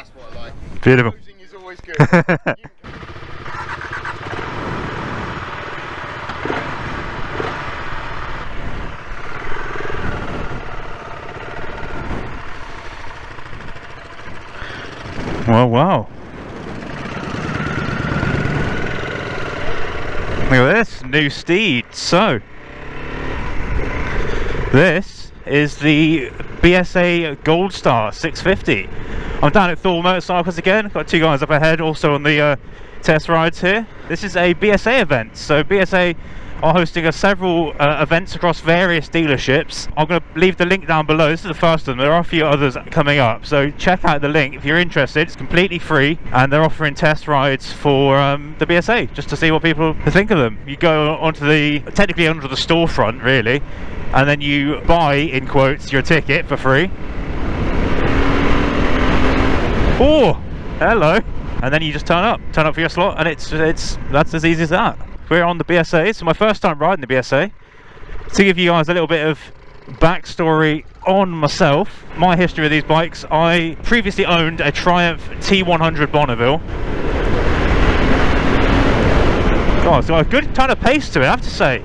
That's what I like. Beautiful. Closing is always good. Well, wow. Look at this, new steed. So, this is the BSA Goldstar 650. I'm down at Thor Motorcycles again. Got two guys up ahead, also on the test rides here. This is a BSA event. So BSA are hosting several events across various dealerships. I'm going to leave the link down below. This is the first of them. There are a few others coming up, so check out the link if you're interested. It's completely free, and they're offering test rides for the BSA, just to see what people think of them. You go technically onto the storefront, really, and then you buy, in quotes, your ticket for free. Oh, hello. And then you just turn up for your slot, and that's as easy as that. We're on the BSA. It's my first time riding the BSA. To give you guys a little bit of backstory on myself, my history with these bikes, I previously owned a Triumph T100 Bonneville. God, it's got a good kind of pace to it, I have to say.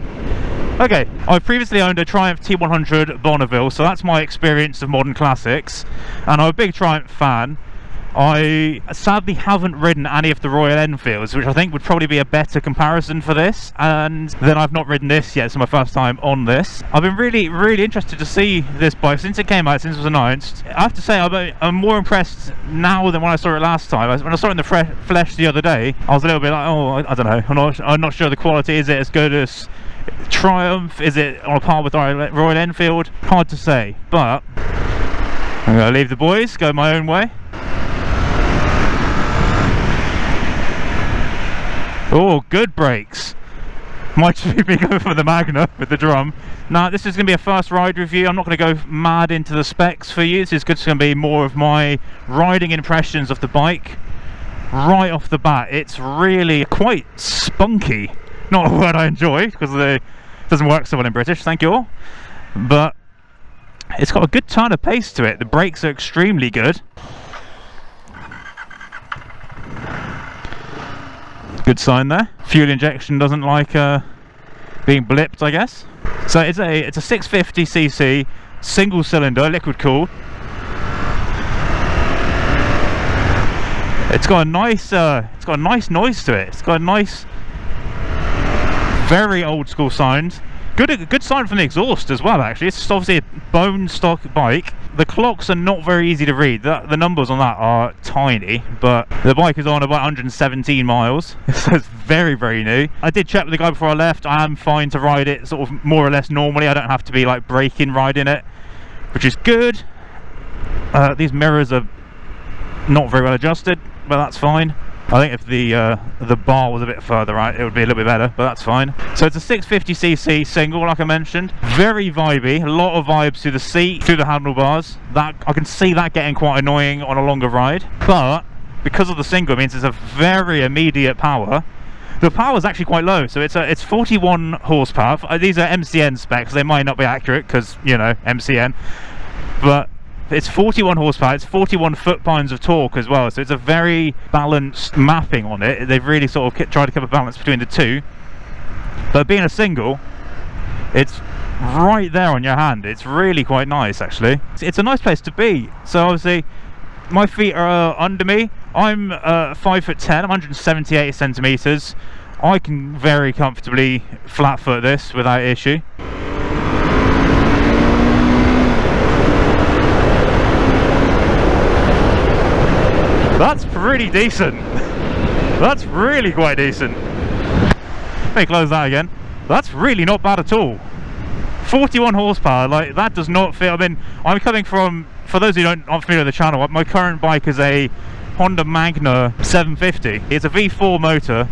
Okay, I previously owned a Triumph T100 Bonneville, so that's my experience of modern classics, and I'm a big Triumph fan. I sadly haven't ridden any of the Royal Enfields, which I think would probably be a better comparison for this, and then I've not ridden this yet. It's my first time on this. I've been really interested to see this bike since it came out, since it was announced. I have to say I'm more impressed now than when I saw it last time. When I saw it in the flesh the other day, I was a little bit like, oh, I don't know, I'm not sure the quality. Is it as good as Triumph? Is it on a par with Royal Enfield? Hard to say, but I'm going to leave the boys, go my own way. Oh, good brakes. Might just be going for the Magna with the drum. Now, this is going to be a first ride review. I'm not going to go mad into the specs for you. This is going to be more of my riding impressions of the bike. Right off the bat, it's really quite spunky. Not a word I enjoy, because it doesn't work so well in British, thank you all. But it's got a good turn of pace to it. The brakes are extremely good. Good sign there. Fuel injection doesn't like being blipped, I guess. So it's a 650cc single cylinder, liquid cooled. It's got a nice noise to it. It's got a nice, very old school sound. Good sound from the exhaust as well, actually. It's obviously a bone stock bike. The clocks are not very easy to read. The numbers on that are tiny, but the bike is on about 117 miles, so it's very new. I did check with the guy before I left. I am fine to ride it sort of more or less normally. I don't have to be like braking riding it, which is good. These mirrors are not very well adjusted, but that's fine. I think if the bar was a bit further out, it would be a little bit better, but that's fine. So it's a 650cc single, like I mentioned. Very vibey, a lot of vibes through the seat, through the handlebars. That I can see that getting quite annoying on a longer ride. But because of the single, it means it's a very immediate power. The power is actually quite low, so it's 41 horsepower. These are MCN specs. They might not be accurate because, you know, MCN, but it's 41 horsepower, it's 41 foot-pounds of torque as well, so it's a very balanced mapping on it. They've really sort of tried to keep a balance between the two. But being a single, it's right there on your hand. It's really quite nice, actually. It's a nice place to be. So obviously, my feet are under me. I'm 5'10", I'm 178 centimetres. I can very comfortably flat foot this without issue. That's pretty decent. That's really quite decent. Let me close that again. That's really not bad at all. 41 horsepower, like that does not feel. I mean, I'm coming from, for those who aren't familiar with the channel, my current bike is a Honda Magna 750. It's a V4 motor.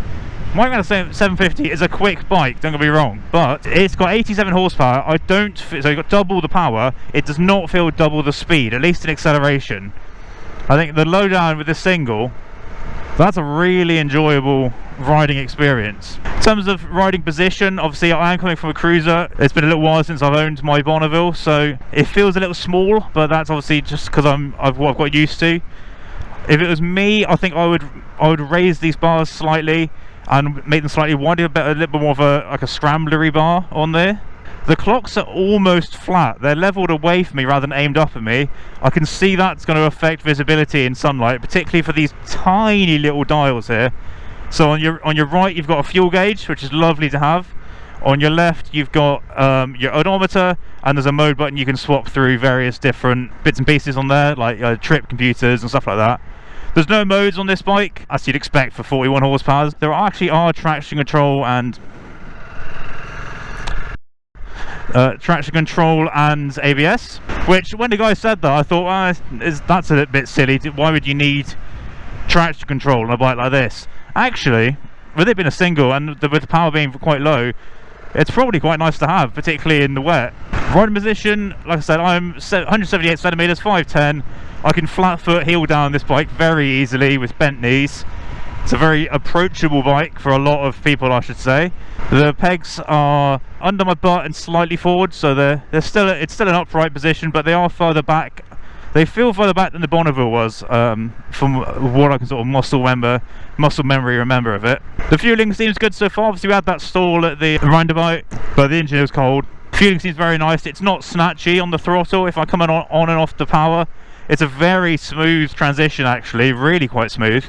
My Magna 750 is a quick bike, don't get me wrong, but it's got 87 horsepower. So you've got double the power. It does not feel double the speed, at least in acceleration. I think the lowdown with the single, that's a really enjoyable riding experience. In terms of riding position, obviously I am coming from a cruiser. It's been a little while since I've owned my Bonneville, so it feels a little small, but that's obviously just because I've got used to. If it was me, I think I would raise these bars slightly and make them slightly wider, a little bit more of a like a scramblery bar on there. The clocks are almost flat. They're leveled away from me rather than aimed up at me. I can see that's going to affect visibility in sunlight, particularly for these tiny little dials here. So on your right, you've got a fuel gauge, which is lovely to have. On your left, you've got your odometer, and there's a mode button you can swap through various different bits and pieces on there, like trip computers and stuff like that. There's no modes on this bike, as you'd expect for 41 horsepower. There actually are traction control and ABS, which when the guy said that, I thought, that's a bit silly. Why would you need traction control on a bike like this? Actually, with it being a single and with the power being quite low, it's probably quite nice to have, particularly in the wet. Riding position, like I said, I'm 178 centimeters, 5'10". I can flat foot heel down this bike very easily with bent knees. It's a very approachable bike for a lot of people, I should say. The pegs are under my butt and slightly forward, so it's still an upright position, but they are further back. They feel further back than the Bonneville was, from what I can sort of muscle memory remember of it. The fueling seems good so far. Obviously we had that stall at the roundabout, but the engine was cold. Fueling seems very nice. It's not snatchy on the throttle. If I come on and off the power, it's a very smooth transition, actually, really quite smooth.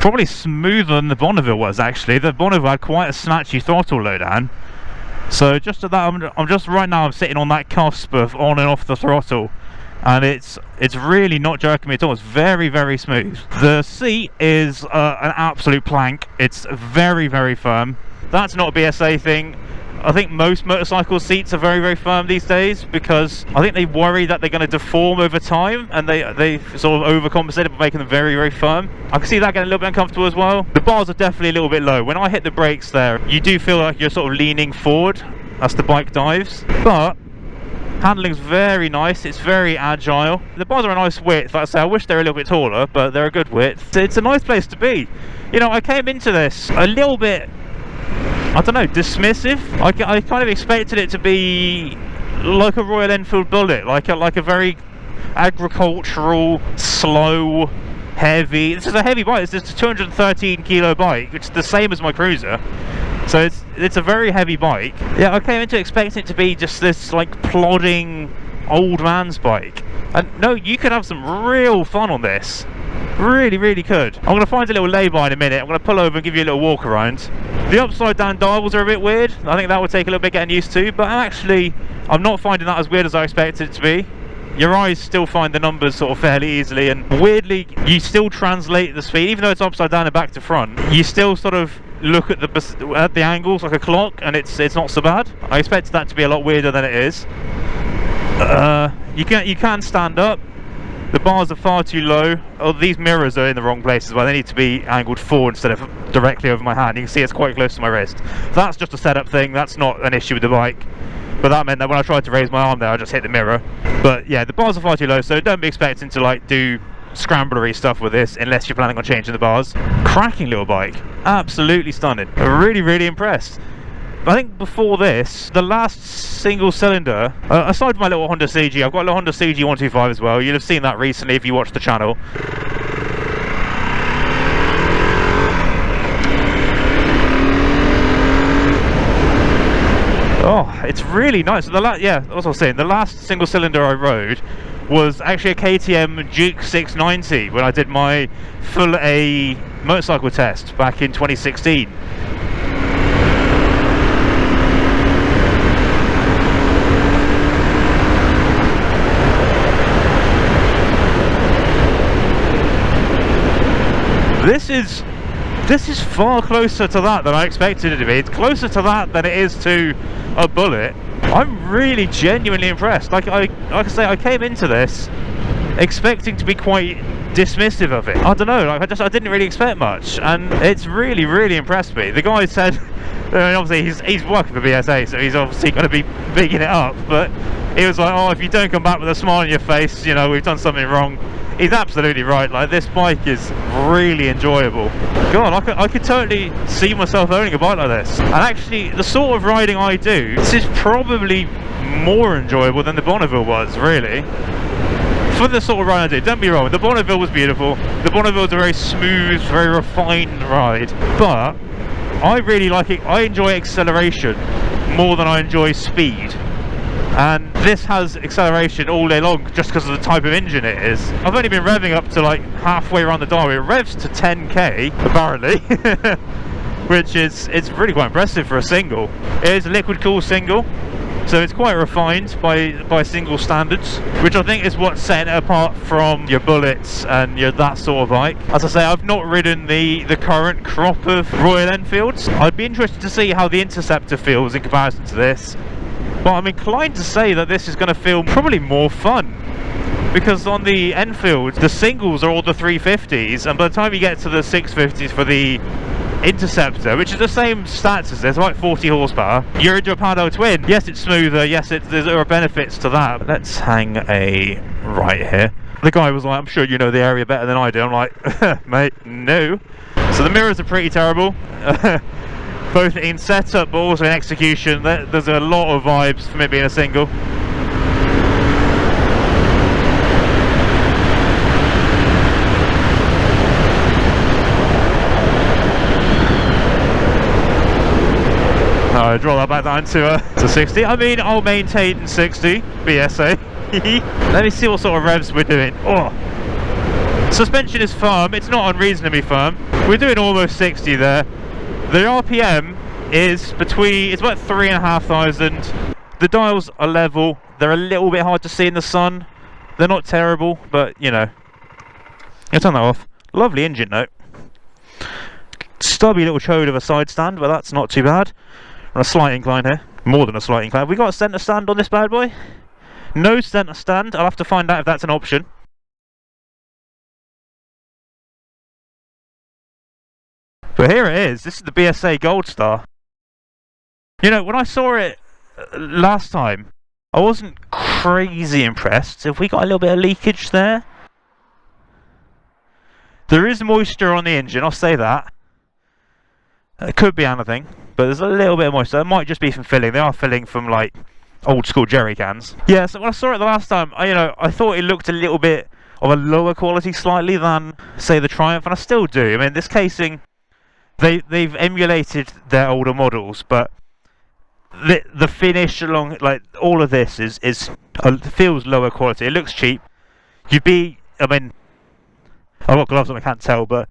Probably smoother than the Bonneville was, actually. The Bonneville had quite a snatchy throttle lowdown. So just at that, I'm just right now, I'm sitting on that cusp of on and off the throttle, and it's really not jerking me at all. It's very, very smooth. The seat is an absolute plank. It's very, very firm. That's not a BSA thing. I think most motorcycle seats are very, very firm these days, because I think they worry that they're going to deform over time, and they sort of overcompensate by making them very, very firm. I can see that getting a little bit uncomfortable as well. The bars are definitely a little bit low. When I hit the brakes there, you do feel like you're sort of leaning forward as the bike dives, but handling's very nice. It's very agile. The bars are a nice width. Like I say, I wish they were a little bit taller, but they're a good width. It's a nice place to be. You know, I came into this a little bit, I don't know, dismissive. I kind of expected it to be like a Royal Enfield Bullet, like a very agricultural, slow, heavy. This is a heavy bike. It's a 213 kilo bike, which is the same as my Cruiser. So it's a very heavy bike. Yeah, I came into expecting it to be just this like plodding old man's bike. And no, you could have some real fun on this. Really, really could. I'm going to find a little lay-by in a minute. I'm going to pull over and give you a little walk around. The upside down dials are a bit weird. I think that would take a little bit getting used to, but actually I'm not finding that as weird as I expected it to be. Your eyes still find the numbers sort of fairly easily, and weirdly you still translate the speed, even though it's upside down and back to front. You still sort of look at the angles like a clock, and it's not so bad. I expected that to be a lot weirder than it is. You can stand up. The bars are far too low. Oh, these mirrors are in the wrong place as well. They need to be angled forward instead of directly over my hand. You can see it's quite close to my wrist. That's just a setup thing. That's not an issue with the bike. But that meant that when I tried to raise my arm there, I just hit the mirror. But yeah, the bars are far too low, so don't be expecting to like do scramblery stuff with this unless you're planning on changing the bars. Cracking little bike. Absolutely stunning. Really, really impressed. I think before this, the last single cylinder, aside from my little Honda CG, I've got a little Honda CG 125 as well. You'll have seen that recently if you watched the channel. Oh, it's really nice. Yeah, that's what I was saying. The last single cylinder I rode was actually a KTM Duke 690 when I did my full A motorcycle test back in 2016. This is far closer to that than I expected it to be. It's closer to that than it is to a Bullet. I'm really genuinely impressed. Like I say, I came into this expecting to be quite dismissive of it. I don't know, like I didn't really expect much, and it's really, really impressed me. The guy said, I mean, obviously he's working for BSA, so he's obviously going to be bigging it up, but he was like, oh, if you don't come back with a smile on your face, you know, we've done something wrong. He's absolutely right. Like, this bike is really enjoyable. God, I could totally see myself owning a bike like this. And actually, the sort of riding I do, this is probably more enjoyable than the Bonneville was, really. for the sort of ride I do. Don't be wrong, the Bonneville was beautiful. The Bonneville was a very smooth, very refined ride, but I really like it. I enjoy acceleration more than I enjoy speed, and this has acceleration all day long just because of the type of engine it is. I've only been revving up to like halfway around the dial. It revs to 10k apparently, which is, it's really quite impressive for a single. It is a liquid cooled single, so it's quite refined by single standards, which I think is what's setting it apart from your Bullets and your that sort of bike. As I say, I've not ridden the current crop of Royal Enfields. I'd be interested to see how the Interceptor feels in comparison to this, but I'm inclined to say that this is going to feel probably more fun, because on the Enfield the singles are all the 350s, and by the time you get to the 650s for the Interceptor, which is the same stats as this, like 40 horsepower, you're into a Pardo twin. Yes, it's smoother, yes, there are benefits to that. Let's hang a right here. The guy was like, I'm sure you know the area better than I do. I'm like, mate, no. So the mirrors are pretty terrible, both in setup but also in execution. There's a lot of vibes from it being a single. Draw that back down to 60. I mean, I'll maintain 60 BSA. Let me see what sort of revs we're doing. Oh, suspension is firm. It's not unreasonably firm. We're doing almost 60 there. The RPM is between, it's about 3,500. The dials are level. They're a little bit hard to see in the sun. They're not terrible, but you know. I'll turn that off. Lovely engine note. Stubby little chode of a side stand, but that's not too bad. On a slight incline here, more than a slight incline. Have we got a centre stand on this bad boy? No centre stand. I'll have to find out if that's an option. But here it is. This is the BSA Goldstar. You know, when I saw it last time, I wasn't crazy impressed. Have we got a little bit of leakage there? There is moisture on the engine, I'll say that. It could be anything, but there's a little bit of moisture. It might just be from filling. They are filling from like old school jerry cans. Yeah, so when I saw it the last time, I thought it looked a little bit of a lower quality slightly than, say, the Triumph, and I still do. I mean, this casing, they've emulated their older models, but the finish along, like, all of this feels lower quality. It looks cheap. I mean, I've got gloves on, I can't tell, but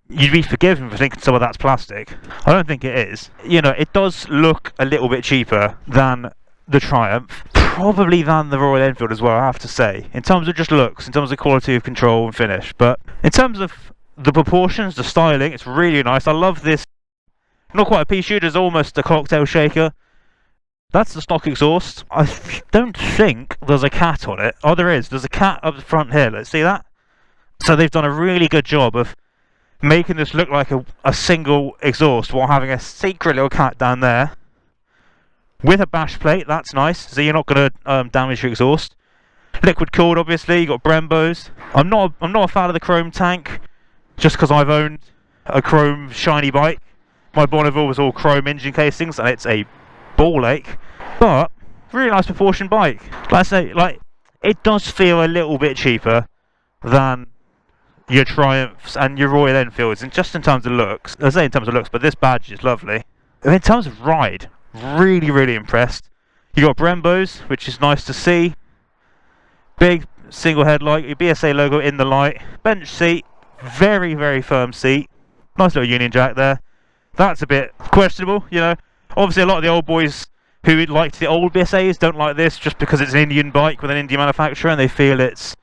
you'd be forgiven for thinking some of that's plastic. I don't think it is. You know, it does look a little bit cheaper than the Triumph, probably than the Royal Enfield as well, I have to say, in terms of just looks, in terms of quality of control and finish. But in terms of the proportions, the styling, it's really nice. I love this. Not quite a pea shooter, it's almost a cocktail shaker. That's the stock exhaust. I don't think there's a cat on it. Oh, there is. There's a cat up the front here. Let's see that. So they've done a really good job of making this look like a single exhaust while having a secret little cat down there with a bash plate. That's nice, so you're not going to damage your exhaust. Liquid cooled, obviously. You got Brembos. I'm not a fan of the chrome tank, just because I've owned a chrome shiny bike. My Bonneville was all chrome engine casings, and it's a ball ache. But really nice proportion bike. Like I say, like, it does feel a little bit cheaper than your Triumphs and your Royal Enfields, and just in terms of looks. I say in terms of looks, but this badge is lovely. In terms of ride, really, really impressed. You got Brembos, which is nice to see. Big single headlight, your BSA logo in the light. Bench seat, very, very firm seat. Nice little Union Jack there. That's a bit questionable, you know. Obviously, a lot of the old boys who liked the old BSAs don't like this just because it's an Indian bike with an Indian manufacturer, and they feel it's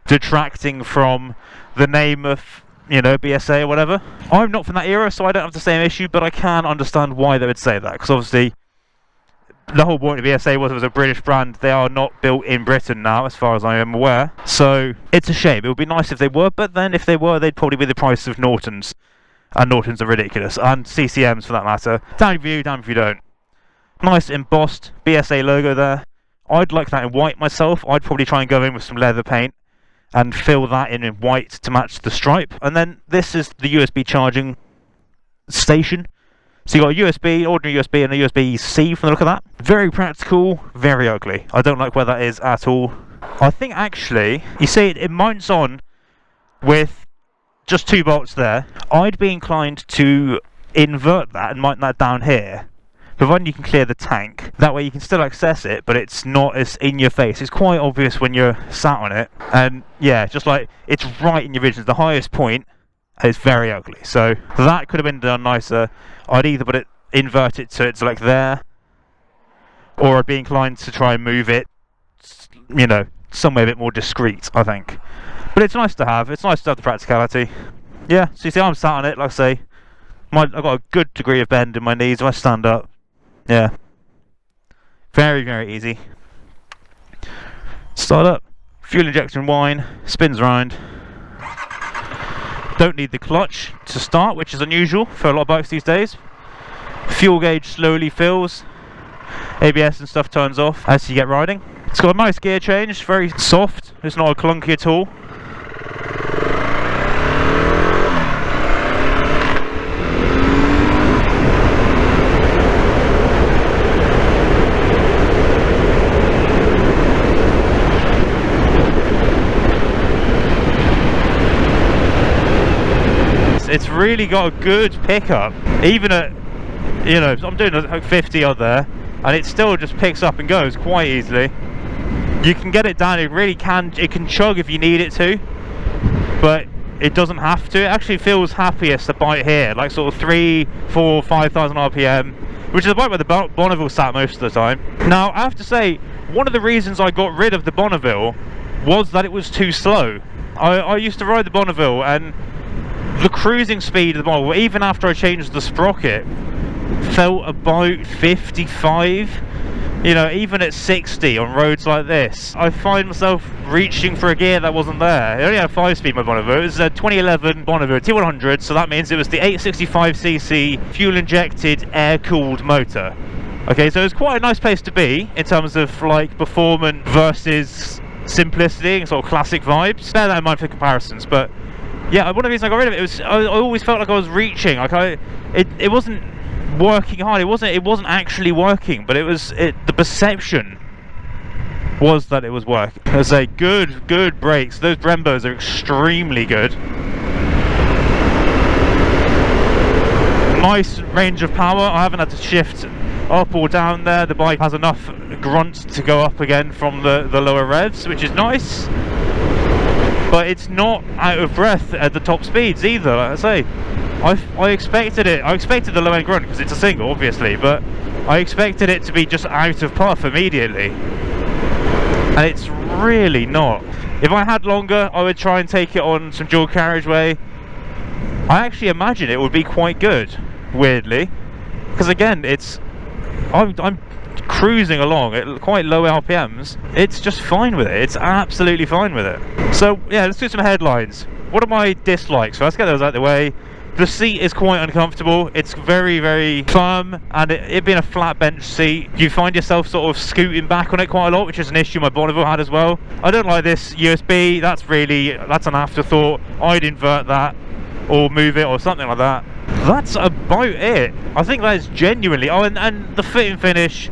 detracting from the name of, you know, BSA or whatever. I'm not from that era, so I don't have the same issue, but I can understand why they would say that, because obviously the whole point of BSA was it was a British brand. They are not built in Britain now, as far as I am aware, so it's a shame. It would be nice if they were, but then if they were, they'd probably be the price of Nortons, and Nortons are ridiculous, and CCMs for that matter. Damn if you do, damn if you don't. Nice embossed BSA logo there. I'd like that in white myself. I'd probably try and go in with some leather paint and fill that in white to match the stripe. And then this is the USB charging station. So you got a USB, ordinary USB, and a USB-C from the look of that. Very practical, very ugly. I don't like where that is at all. I think actually, you see it mounts on with just 2 bolts there. I'd be inclined to invert that and mount that down here, providing you can clear the tank. That way you can still access it, but it's not as in your face. It's quite obvious when you're sat on it, and yeah, just like it's right in your vision. The highest point is very ugly, so that could have been done nicer. I'd either invert it so it's like there, or I'd be inclined to try and move it, you know, somewhere a bit more discreet, I think. But it's nice to have. It's nice to have the practicality. Yeah, so you see I'm sat on it, like I say. I've got a good degree of bend in my knees if I stand up. Yeah. Very, very easy. Start up. Fuel injection whine. Spins around. Don't need the clutch to start, which is unusual for a lot of bikes these days. Fuel gauge slowly fills. ABS and stuff turns off as you get riding. It's got a nice gear change, very soft. It's not clunky at all. It's really got a good pickup, even at, you know, I'm doing like 50 odd there, and it still just picks up and goes quite easily. You can get it down, it really can, it can chug if you need it to, but it doesn't have to. It actually feels happiest to bite here, like sort of 3, 4, 5,000 RPM, which is the bike where the Bonneville sat most of the time. Now, I have to say, one of the reasons I got rid of the Bonneville was that it was too slow. I used to ride the Bonneville, and the cruising speed of the Bonneville, even after I changed the sprocket, felt about 55. You know, even at 60 on roads like this, I find myself reaching for a gear that wasn't there. It only had 5-speed, my Bonneville. It was a 2011 Bonneville T100, so that means it was the 865cc fuel-injected, air-cooled motor. Okay, so it's quite a nice place to be in terms of like performance versus simplicity and sort of classic vibes. Bear that in mind for comparisons, but yeah, one of the reasons I got rid of it was I always felt like I was reaching, like it wasn't working hard. It wasn't actually working, but the perception was that it was working. I say good brakes. Those Brembos are extremely good. Nice range of power. I haven't had to shift up or down there. The bike has enough grunt to go up again from the lower revs, which is nice. But it's not out of breath at the top speeds either, like I say. I expected it. I expected the low end grunt because it's a single, obviously, but I expected it to be just out of puff immediately. And it's really not. If I had longer, I would try and take it on some dual carriageway. I actually imagine it would be quite good, weirdly. Because again, I'm cruising along at quite low RPMs. It's just fine with it. It's absolutely fine with it. So yeah, let's do some headlines. What are my dislikes? So let's get those out of the way. The seat is quite uncomfortable. It's very, very firm, and it being a flat bench seat, you find yourself sort of scooting back on it quite a lot, which is an issue my Bonneville had as well. I don't like this USB. That's an afterthought. I'd invert that or move it or something like that. That's about it. I think that is genuinely, and the fit and finish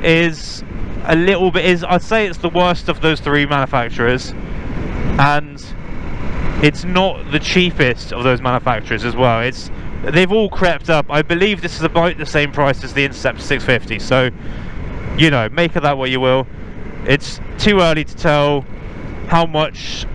is a little bit, I'd say it's the worst of those 3 manufacturers, and it's not the cheapest of those manufacturers as well. They've all crept up. I believe this is about the same price as the Intercept 650, so you know, make of that what you will. It's too early to tell how much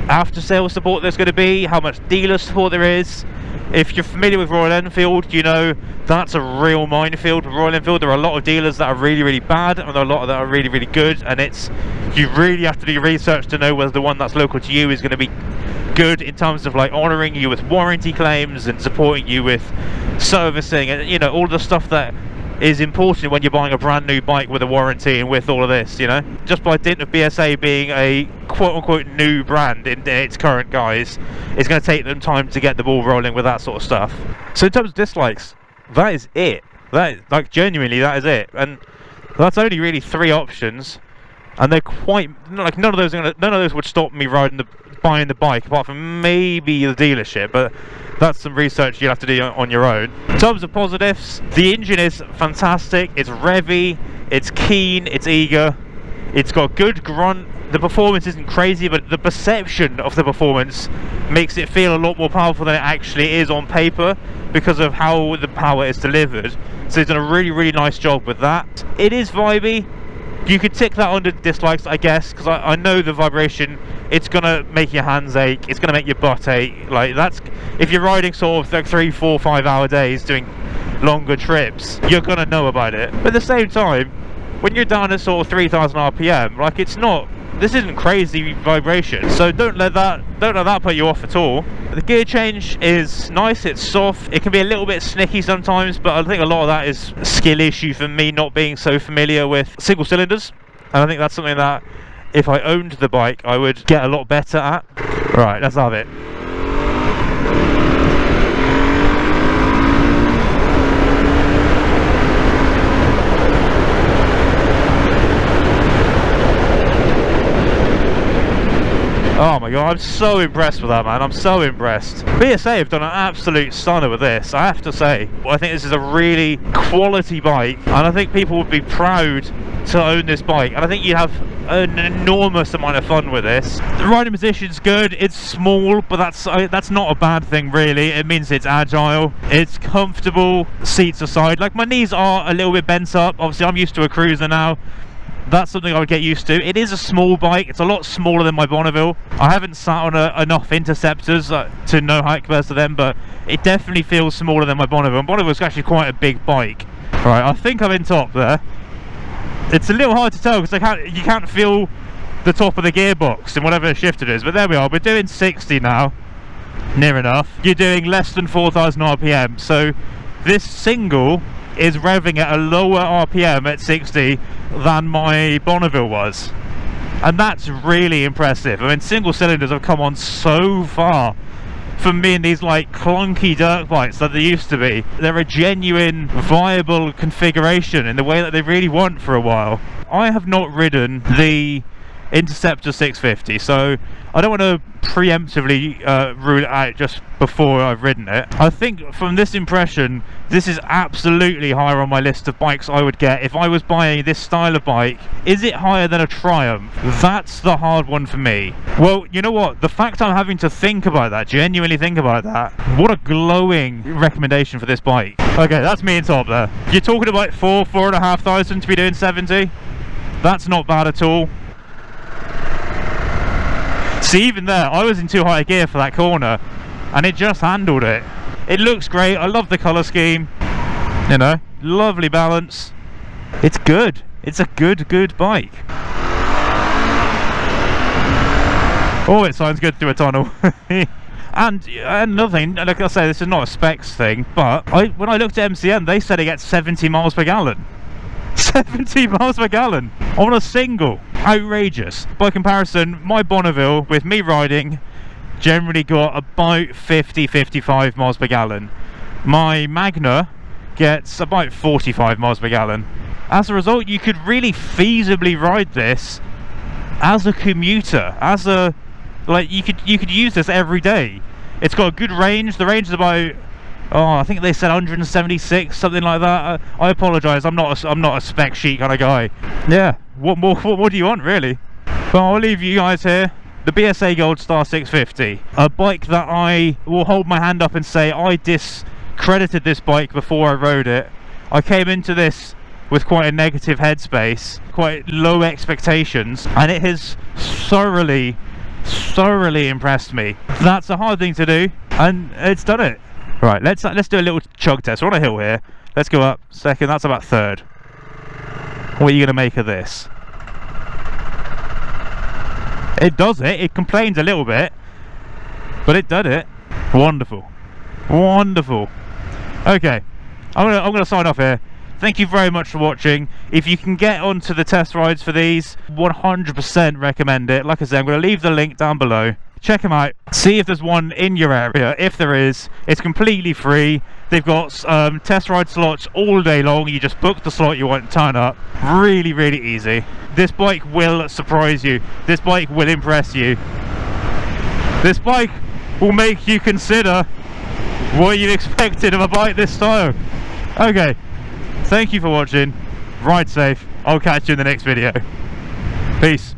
after sales support there's going to be, how much dealer support there is. If you're familiar with Royal Enfield, you know that's a real minefield with Royal Enfield. There are a lot of dealers that are really, really bad, and there are a lot that are really, really good, and you really have to do your research to know whether the one that's local to you is going to be good in terms of like honouring you with warranty claims and supporting you with servicing, and you know, all the stuff that is important when you're buying a brand new bike with a warranty and with all of this, you know. Just by dint of BSA being a quote-unquote new brand in its current guise, it's going to take them time to get the ball rolling with that sort of stuff. So in terms of dislikes, that is it. Like genuinely, that is it. And that's only really 3 options, and they're quite like none of those would stop me buying the bike, apart from maybe the dealership, but that's some research you'll have to do on your own. In terms of positives, the engine is fantastic. It's revvy, it's keen, it's eager. It's got good grunt. The performance isn't crazy, but the perception of the performance makes it feel a lot more powerful than it actually is on paper because of how the power is delivered. So he's done a really nice job with that. It is vibey. You could tick that under dislikes, I guess, because I know the vibration, it's gonna make your hands ache, it's gonna make your butt ache. Like, that's, if you're riding sort of like 3, 4, 5 hour days doing longer trips, you're gonna know about it. But at the same time, when you're down at sort of 3,000 RPM, like, it's not, this isn't crazy vibration, so don't let that put you off at all. The gear change is nice, it's soft, it can be a little bit snicky sometimes, but I think a lot of that is a skill issue for me not being so familiar with single cylinders, and I think that's something that if I owned the bike I would get a lot better at. Right, let's have it. Oh my god, I'm so impressed with that, man. I'm so impressed. BSA have done an absolute stunner with this, I have to say. I think this is a really quality bike, and I think people would be proud to own this bike, and I think you'd have an enormous amount of fun with this. The riding position's good, it's small, but that's not a bad thing really. It means it's agile, it's comfortable, seats aside. Like, my knees are a little bit bent up, obviously I'm used to a cruiser now. That's something I would get used to. It is a small bike, it's a lot smaller than my Bonneville. I haven't sat on enough Interceptors to know how it compares to them, but it definitely feels smaller than my Bonneville. And Bonneville's actually quite a big bike. Right, I think I'm in top there. It's a little hard to tell because you can't feel the top of the gearbox in whatever shift it is, but there we are. We're doing 60 now, near enough. You're doing less than 4,000 RPM, so this single is revving at a lower RPM at 60 than my Bonneville was, and that's really impressive. I mean, single cylinders have come on so far from being these like clunky dirt bikes that they used to be. They're a genuine viable configuration in the way that they really want for a while. I have not ridden the Interceptor 650, so I don't want to preemptively rule it out just before I've ridden it. I think from this impression, this is absolutely higher on my list of bikes I would get if I was buying this style of bike. Is it higher than a Triumph? That's the hard one for me. Well, you know what, the fact I'm having to think about that, genuinely think about that, what a glowing recommendation for this bike. Okay, that's me in top there. You're talking about 4,500 to be doing 70. That's not bad at all. See, even there, I was in too high a gear for that corner, and it just handled it. It looks great, I love the colour scheme, you know, lovely balance. It's good, it's a good bike. Oh, it sounds good through a tunnel. And another thing, like I say, this is not a specs thing, but when I looked at MCM, they said it gets 70 miles per gallon. 70 miles per gallon on a single. Outrageous. By comparison, my Bonneville, with me riding, generally got about 50-55 miles per gallon. My Magna gets about 45 miles per gallon. As a result, you could really feasibly ride this as a commuter, as a, like, you could use this every day. It's got a good range. The range is about, oh, I think they said 176, something like that. I apologise, I'm not a spec sheet kind of guy. Yeah, what more do you want, really? But I'll leave you guys here. The BSA Goldstar 650, a bike that I will hold my hand up and say I discredited this bike before I rode it. I came into this with quite a negative headspace, quite low expectations, and it has thoroughly impressed me. That's a hard thing to do, and it's done it. Right, let's do a little chug test. We're on a hill here. Let's go up. Second, that's about third. What are you going to make of this? It does it. It complains a little bit, but it did it. Wonderful, wonderful. Okay, I'm gonna sign off here. Thank you very much for watching. If you can get onto the test rides for these, 100% recommend it. Like I said, I'm going to leave the link down below. Check them out, see if there's one in your area. If there is, it's completely free. They've got test ride slots all day long. You just book the slot you want and turn up. Really easy. This bike will surprise you. This bike will impress you. This bike will make you consider what you expected of a bike this style. Okay, thank you for watching. Ride safe. I'll catch you in the next video. Peace.